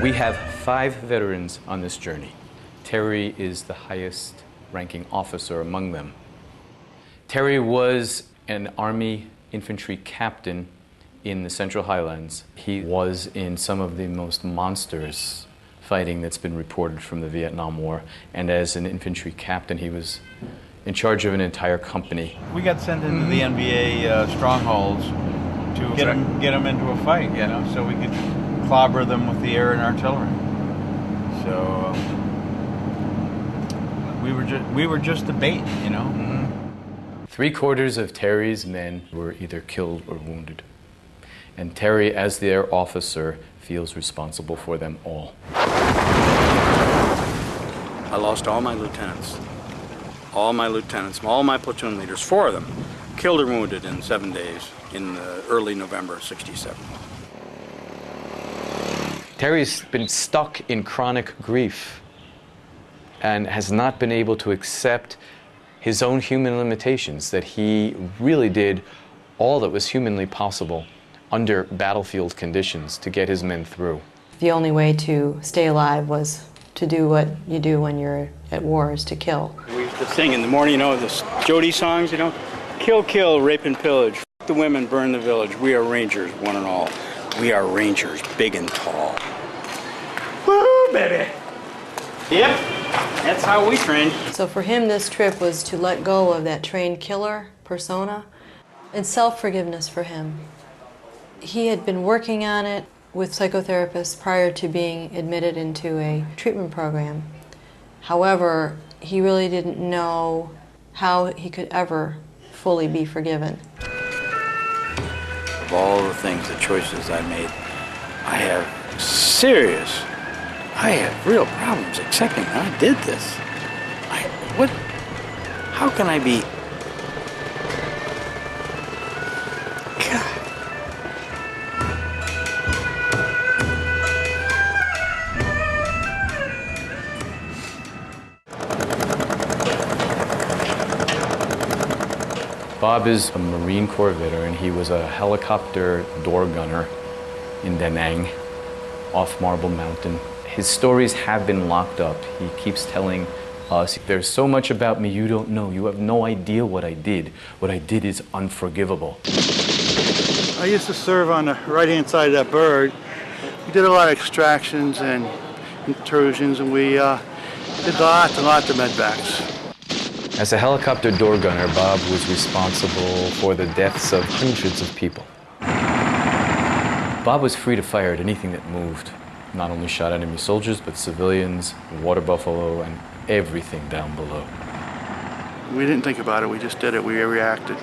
We have 5 veterans on this journey. Terry is the highest ranking officer among them. Terry was an Army infantry captain in the Central Highlands. He was in some of the most monstrous fighting that's been reported from the Vietnam War, and as an infantry captain he was in charge of an entire company. We got sent into the NBA strongholds to get them into a fight, you know, so we could clobber them with the air and artillery. So we were just the bait, you know. 3/4 of Terry's men were either killed or wounded, and Terry, as their officer, feels responsible for them all. I lost all my lieutenants, all my platoon leaders, 4 of them, killed or wounded in 7 days in early November of '67. Terry's been stuck in chronic grief and has not been able to accept his own human limitations, that he really did all that was humanly possible under battlefield conditions to get his men through. The only way to stay alive was to do what you do when you're at war, is to kill. We used to sing in the morning, you know, the Jody songs, you know, kill, kill, rape and pillage, F the women, burn the village, we are rangers, one and all. We are rangers, big and tall. Woo, baby! Yep, that's how we trained. So for him, this trip was to let go of that trained killer persona and self-forgiveness for him. He had been working on it with psychotherapists prior to being admitted into a treatment program. However, he really didn't know how he could ever fully be forgiven. Of all the things, the choices I made, I have real problems accepting that I did this. How can I be? God. Bob is a Marine Corps veteran. He was a helicopter door gunner in Da Nang, off Marble Mountain. His stories have been locked up. He keeps telling us, there's so much about me you don't know. You have no idea what I did. What I did is unforgivable. I used to serve on the right-hand side of that bird. We did a lot of extractions and intrusions, and we did lots and lots of medvacs. As a helicopter door gunner, Bob was responsible for the deaths of hundreds of people. Bob was free to fire at anything that moved. Not only shot enemy soldiers, but civilians, water buffalo, and everything down below. We didn't think about it, we just did it, we reacted.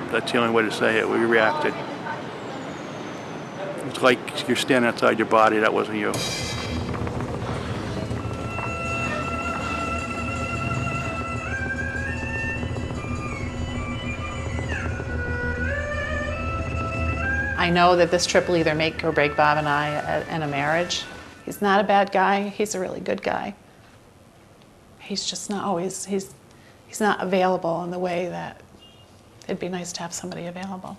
That's the only way to say it, we reacted. It's like you're standing outside your body, that wasn't you. I know that this trip will either make or break Bob and I in a marriage. He's not a bad guy, he's a really good guy. He's just not always, he's not available in the way that it'd be nice to have somebody available.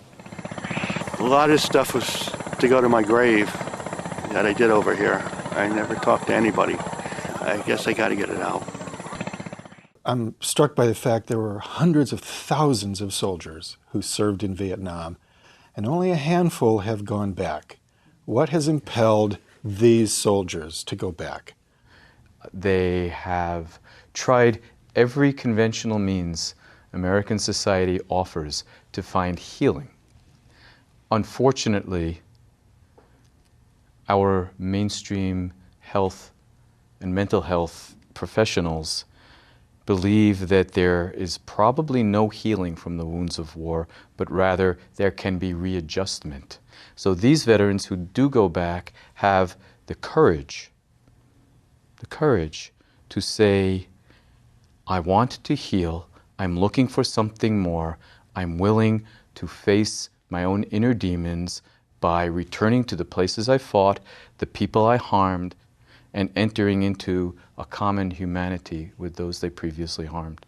A lot of this stuff was to go to my grave that I did over here. I never talked to anybody. I guess I got to get it out. I'm struck by the fact there were hundreds of thousands of soldiers who served in Vietnam, and only a handful have gone back. What has impelled these soldiers to go back? They have tried every conventional means American society offers to find healing. Unfortunately, our mainstream health and mental health professionals believe that there is probably no healing from the wounds of war, but rather there can be readjustment. So these veterans who do go back have the courage to say, I want to heal, I'm looking for something more, I'm willing to face my own inner demons by returning to the places I fought, the people I harmed, and entering into a common humanity with those they previously harmed.